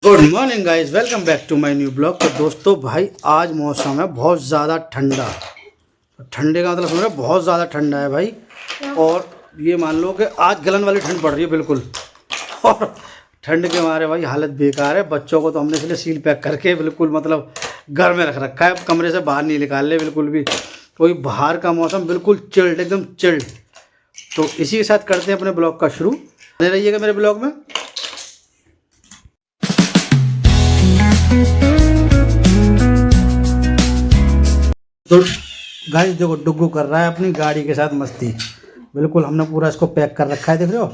Good morning guys, welcome back to my new blog. तो दोस्तों भाई आज मौसम है बहुत ज़्यादा ठंडा। ठंडे का मतलब समझ बहुत ज़्यादा ठंडा है भाई। और ये मान लो कि आज गलन वाली ठंड पड़ रही है बिल्कुल। और ठंड के मारे भाई हालत बेकार है। बच्चों को तो हमने इसलिए सील पैक करके बिल्कुल मतलब घर में रख रखा है, कमरे से बाहर नहीं निकाल ले बिल्कुल भी। कोई बाहर का मौसम बिल्कुल चिल्ड, एकदम चिल्ड। तो इसी के साथ करते हैं अपने ब्लॉग का शुरू। बने रहिएगा मेरे ब्लॉग में। तो गाइस देखो, डुग्गू कर रहा है अपनी गाड़ी के साथ मस्ती। बिल्कुल हमने पूरा इसको पैक कर रखा है, देख रहे हो।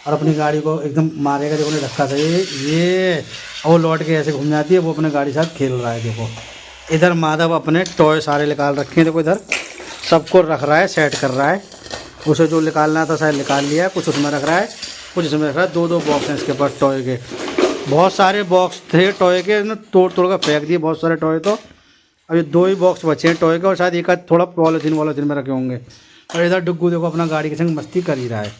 और अपनी गाड़ी को एकदम मारेगा, देखो ने रखा था ये वो लौट के ऐसे घूम जाती है। वो अपने गाड़ी के साथ खेल रहा है। देखो इधर माधव अपने टॉय सारे निकाल रखे हैं। देखो इधर सबको रख रहा है, सेट कर रहा है। उसे जो निकालना था शायद निकाल लिया है, कुछ उसमें रख रहा है, कुछ इसमें रख रहा है। दो बॉक्स हैं इसके पास टॉय के। बहुत सारे बॉक्स थे टॉय के, तोड़ कर फेंक दिए बहुत सारे टॉय। तो अभी 2 ही बॉक्स बचे हैं टॉय के, और शायद एक आध थोड़ा पॉलीथीन में रखे होंगे। और इधर डुग्गू देखो अपना गाड़ी के संग मस्ती कर ही रहा है।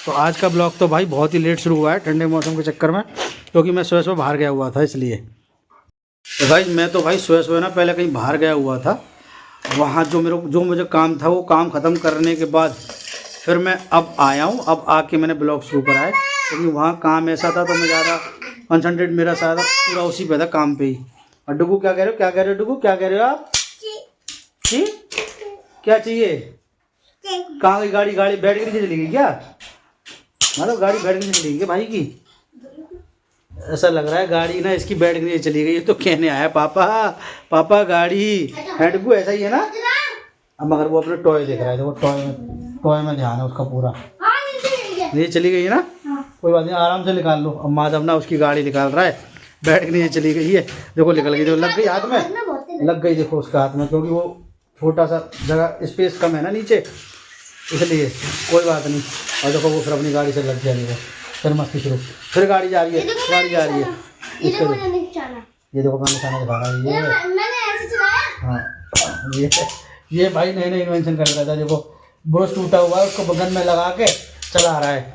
तो आज का ब्लॉग तो भाई बहुत ही लेट शुरू हुआ है ठंडे मौसम के चक्कर में, क्योंकि मैं सुबह बाहर गया हुआ था इसलिए। तो भाई मैं तो भाई सुबह ना पहले कहीं बाहर गया हुआ था। वहाँ जो मुझे काम था वो काम ख़त्म करने के बाद फिर मैं अब आया हूँ। अब आके मैंने ब्लॉग शुरू करा है, क्योंकि वहाँ काम ऐसा था तो मैं ज़्यादा कंसंट्रेट मेरा सारा पूरा उसी पे था, काम पे ही। और डुग्गू क्या कह रहे हो, क्या कह रहे हो डुग्गू, क्या कह रहे हो आप? जी क्या चाहिए? कहाँ गई गाड़ी? गाड़ी बैठ के नीचे चली गई क्या? मतलब गाड़ी बैठ के नीचे चली गई भाई की? ऐसा लग रहा है गाड़ी ना इसकी बैठ के नीचे चली गई। तो कहने आया पापा पापा गाड़ी है। डुग्गू ऐसा ही है ना। अब मगर वो अपने टॉय देख रहा है, देखो टॉय में ध्यान है उसका पूरा। नीचे चली गई है ना, कोई बात नहीं, आराम से निकाल लो। अब माधव ना उसकी गाड़ी निकाल रहा है, बैठ के नीचे चली गई है। देखो निकल गई, देखो लग गई हाथ में, लग गई देखो उसका हाथ में, क्योंकि वो छोटा सा जगह स्पेस कम है ना नीचे, इसलिए कोई बात नहीं। और देखो वो फिर अपनी गाड़ी से लग जाएगी, फिर मस्ती शुरू। फिर गाड़ी जा रही है, गाड़ी जा रही है। ये देखो कहाँ निशाना दिखा रहा है ये। हाँ ये भाई नए इन्वेंशन कर रहा था। देखो ब्रश टूटा हुआ है, उसको बगन में लगा के चला रहा है।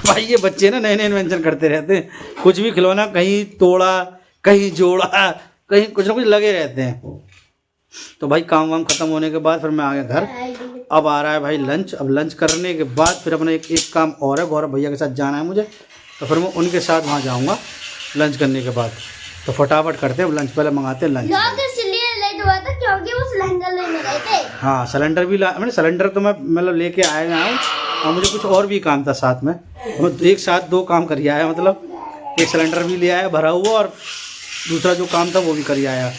भाई ये बच्चे ना नए इन्वेंशन करते रहते हैं। कुछ भी खिलौना कहीं तोड़ा, कहीं जोड़ा, कहीं कुछ ना कुछ लगे रहते हैं। तो भाई काम वाम खत्म होने के बाद फिर मैं आ गया घर। अब आ रहा है भाई लंच। अब लंच करने के बाद फिर अपना एक काम और है, गौरव भैया के साथ जाना है मुझे। तो फिर मैं उनके साथ वहाँ जाऊँगा लंच करने के बाद। तो फटाफट करते हैं लंच, पहले मंगाते हैं लंच। क्योंकि वो सिलेंडर लेने गए थे। हाँ सिलेंडर भी मैंने सिलेंडर तो मैं मतलब लेके आया हूँ, और मुझे कुछ और भी काम था साथ में। मैं एक साथ 2 काम कर आया, मतलब एक सिलेंडर भी ले आया भरा हुआ, और दूसरा जो काम था वो भी कर आया।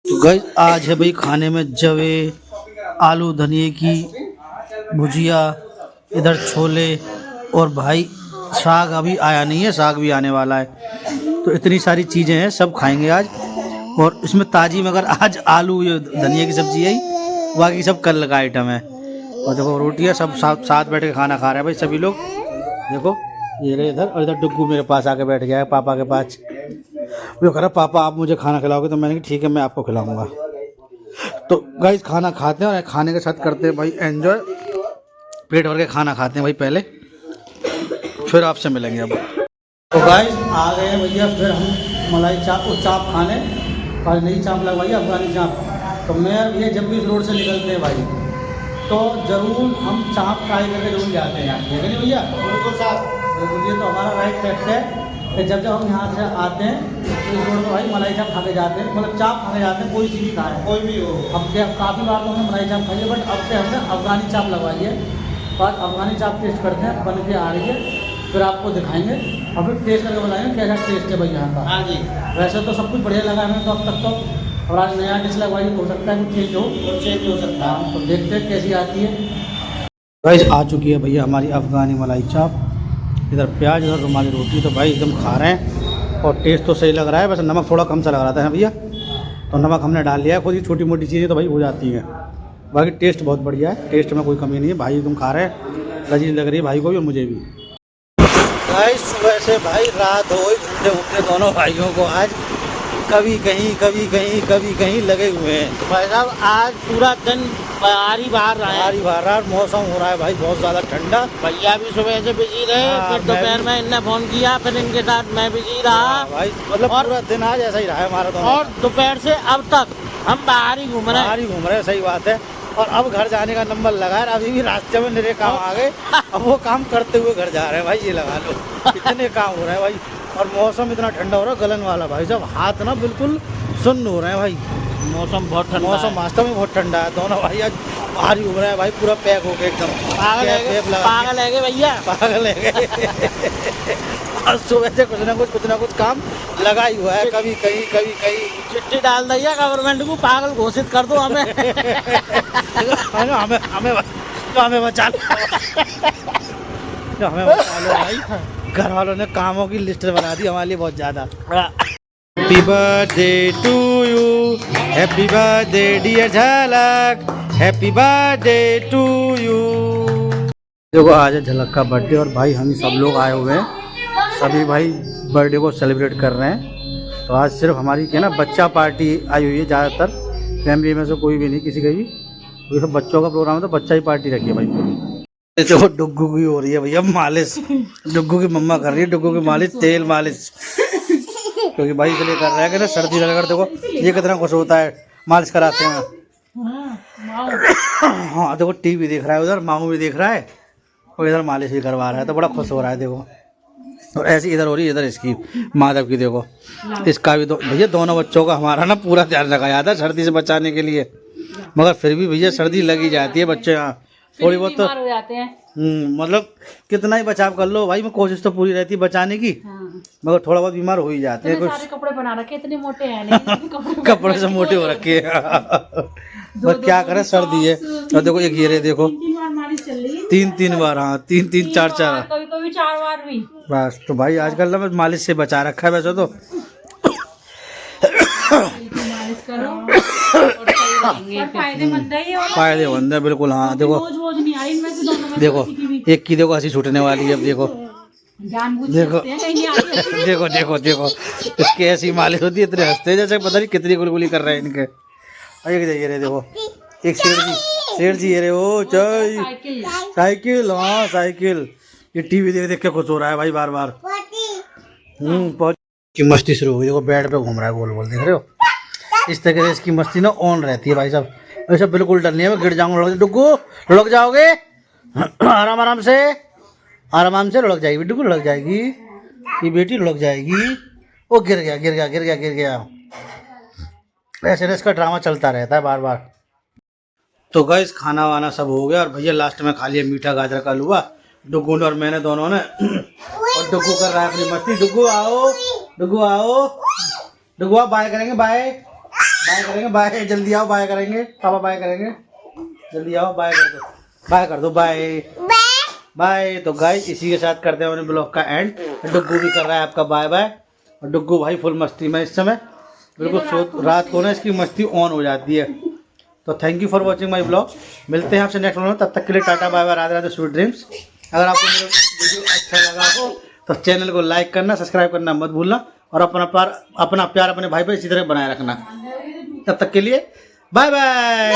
तो गाइस आज है भाई खाने में जवे, आलू धनिए की भुजिया, इधर छोले, और भाई साग अभी आया नहीं है, साग भी आने वाला है। तो इतनी सारी चीज़ें हैं, सब खाएंगे आज। और इसमें ताजी मगर आज आलू ये धनिया की सब्जी है, बाकी सब कल का आइटम है। और देखो रोटियाँ, सब साथ बैठ के खाना खा रहे हैं भाई सभी लोग। देखो ये रहे इधर, और इधर डुग्गू मेरे पास आके बैठ गया है पापा के पास। वो कह रहा पापा आप मुझे खाना खिलाओगे? तो मैंने कहा ठीक है मैं आपको खिलाऊंगा। तो गाइस खाना खाते हैं, और खाने के साथ करते हैं भाई एंजॉय। पेट भर के खाना खाते हैं भाई पहले, फिर आपसे मिलेंगे। अब तो गाइस आ गए हैं भैया, फिर हम मलाई चाप खाने। आज नई चाप लगवाई अफगानी चाप। तो मैं ये जब भी इस रोड से निकलते हैं भाई, तो ज़रूर हम चाप ट्राई करके जरूर जाते हैं यहाँ, ठीक है नहीं भैया? बिल्कुल साहब, ये तो हमारा राइट फैक्ट है कि जब हम यहाँ से आते हैं तो इस रोड पर भाई मलाई चाप खा के जाते हैं, मतलब चाप खा के जाते हैं, कोई सी भी खाए, कोई भी हो। अब क्या काफ़ी बार तो हमने मलाई चाप खाई है, बट अब से हमने अफगानी चाप लगवाई है। और अफगानी चाप टेस्ट करते हैं, बन के आ रही है, फिर आपको दिखाएंगे और फिर टेस्ट करके बताएंगे कैसा टेस्ट है भाई यहाँ का। हाँ जी, वैसे तो सब कुछ बढ़िया लगा हमें तो अब तक तो, और आज नया डिश लगवाई तो हो सकता है कुछ चेंज हो सकता है। तो देखते हैं कैसी आती है। गाइस आ चुकी है भैया हमारी अफगानी मलाई चाप। इधर प्याज, इधर रुमाली रोटी। तो भाई एकदम खा रहे हैं, और टेस्ट तो सही लग रहा है, बस नमक थोड़ा कम सा लग रहा था भैया, तो नमक हमने डाल लिया है। खुद ही छोटी मोटी चीज़ें तो भाई हो जाती हैं, बाकी टेस्ट बहुत बढ़िया है, टेस्ट में कोई कमी नहीं है भाई। एकदम खा रहे हैं, लजीज लग रही है भाई को भी और मुझे भी। भाई सुबह से भाई रात हो गई घूमते घूमते दोनों भाइयों को। आज कभी कहीं लगे हुए हैं। तो भाई साहब आज पूरा दिन बाहर ही बाहर रहे हैं। बाहर ही बाहर रहा, मौसम हो रहा है भाई बहुत ज्यादा ठंडा। भैया भी सुबह से बिजी रहे, हाँ, फिर मैं दोपहर में इनने फोन किया, फिर इनके साथ मैं बिजी रहा। हाँ भाई मतलब और- पूरा दिन आज ऐसा ही रहा है हमारा दोनों और दोपहर से अब तक हम बाहर ही घूम रहे हैं। बाहर ही घूम रहे हैं, सही बात है। और अब घर जाने का नंबर लगा है, अभी भी रास्ते में मेरे काम आ गए, अब वो काम करते हुए घर जा रहे हैं भाई, ये लगा लो इतने काम हो रहे हैं भाई। और मौसम इतना ठंडा हो रहा है, गलन वाला भाई साहब, हाथ ना बिल्कुल सुन्न हो रहे हैं भाई। मौसम बहुत ठंडा मौसम है। वास्तव में बहुत ठंडा है, दोनों भाई आज बाहर ही घूम रहे हैं भाई, पूरा पैक हो गए एकदम। पागल है कैप गए, लगा के। पागल है गए भैया। पागल है और सुबह से कुछ ना कुछ काम लगा ही हुआ है, कभी कहीं कभी कहीं। चिट्ठी डाल दिया गवर्नमेंट को, पागल घोषित कर दो हमें। हमें हमें हमें बचा लो, हमें बचा लो भाई। घर वालों ने कामों की लिस्ट बना दी हमारे लिए बहुत ज्यादा। Happy birthday to you, happy birthday dear Jhalak, happy birthday to you. देखो आज है झलक का बर्थडे और भाई हम सब लोग आए हुए हैं, सभी भाई बर्थडे को सेलिब्रेट कर रहे हैं। तो आज सिर्फ हमारी क्या ना बच्चा पार्टी आई हुई है, ज़्यादातर फैमिली में से कोई भी नहीं, किसी का भी ये सब बच्चों का प्रोग्राम है, तो बच्चा ही पार्टी रखी है भाई पूरी। तो डुग्गू की हो रही है भैया मालिश, डुग्गू की मम्मा कर रही है डुग्गू की मालिश, तेल मालिश, क्योंकि भाई इसलिए कर रहा है कि ना सर्दी लगा कर देखो ये कितना खुश होता है मालिश कराते हैं। हाँ देखो टीवी देख रहा है उधर, मामू भी देख रहा है और इधर मालिश भी करवा रहा है, तो बड़ा खुश हो रहा है देखो। और ऐसी इधर हो रही है, इधर इसकी माधव की देखो, इसका भी भैया दोनों बच्चों का हमारा ना पूरा ध्यान रखा जाता है सर्दी से बचाने के लिए, मगर फिर भी भैया सर्दी लगी जाती है बच्चे यहाँ थोड़ी बहुत तो हो जाते हैं। मतलब कितना ही बचाव कर लो भाई, मैं कोशिश तो पूरी रहती है बचाने की, मगर थोड़ा बहुत बीमार हो ही जाते हैं। सारे कपड़े बना रखे, इतने मोटे हैं नहीं। कपड़े से मोटे हो रखे हैं बस क्या करें सर्दी है। और देखो एक ये रहे देखो 3 बार मालिश चल रही है, 3 बार, हाँ 3 4 कभी कभी 4 बार भी। बस। तो भाई आजकल ना बस मालिश से बचा रखा है वैसे तो। मालिश करो और सही रहेंगे। और फायदेमंद है ये वाला, फायदेमंद है बिल्कुल। हाँ देखो रोज नहीं आ रही इनमें से दोनों में से देखो किसी की भी। एक की देखो हंसी छूटने वाली है, अब देखो जानबूझ के देखो हंसते हैं, कहीं नहीं आती। देखो देखो देखो इसकी ऐसी मालिश होती है, इतने हंसते हैं जैसे पता नहीं कितनी गुलगुली कर रहे हैं इनके। और एक ये रहे देखो एक शेर जी ये रहे, ओ चाय साइकिल साइकिल, हाँ साइकिल। ये टीवी देख देख के खुश हो रहा है भाई बार बार। बहुत की मस्ती शुरू हुई, देखो बेड पे घूम रहा है गोल गोल, देख रहे हो। इस तरीके से इसकी मस्ती ना ऑन रहती है भाई साहब, ऐसा बिल्कुल डर नहीं है मैं गिर जाऊंगा, डुग्गू लुढ़क जाओगे, आराम आराम से लुढ़क जाएगी डुग्गू, लुढ़क जाएगी ये बेटी, लुढ़क जाएगी। वो गिर गया गिर गया गिर गया गिर गया, ऐसे ना इसका ड्रामा चलता रहता है बार बार। तो गाइस खाना वाना सब हो गया और भैया लास्ट में खा लिया मीठा गाजर का हलवा डुग्गू ने और मैंने दोनों ने। और डुग्गू कर रहा है अपनी मस्ती, डुग्गू आओ डुग्गू आओ, डुग्गू आओ बाय करेंगे, बाय बाय करेंगे, बाय जल्दी आओ बाय करेंगे, पापा बाय करेंगे, जल्दी आओ बाय कर दो, बाय कर दो, बाय बाय। तो गाइस इसी के साथ करते हैं अपने ब्लॉग का एंड। डुग्गू भी कर रहा है आपका बाय बाय, और डुग्गू भाई फुल मस्ती में इस समय, बिल्कुल रात को ना इसकी मस्ती ऑन हो जाती है। तो thank you for watching my blog, मिलते हैं आपसे नेक्स्ट ब्लॉग में, तब तक के लिए tata bye bye, Radhe Radhe, sweet dreams. अगर आपको मेरा वीडियो अच्छा लगा हो तो चैनल को लाइक करना, सब्सक्राइब करना मत भूलना, और अपना प्यार अपने भाई पे इसी तरह बनाए रखना। तब तक के लिए बाय बाय।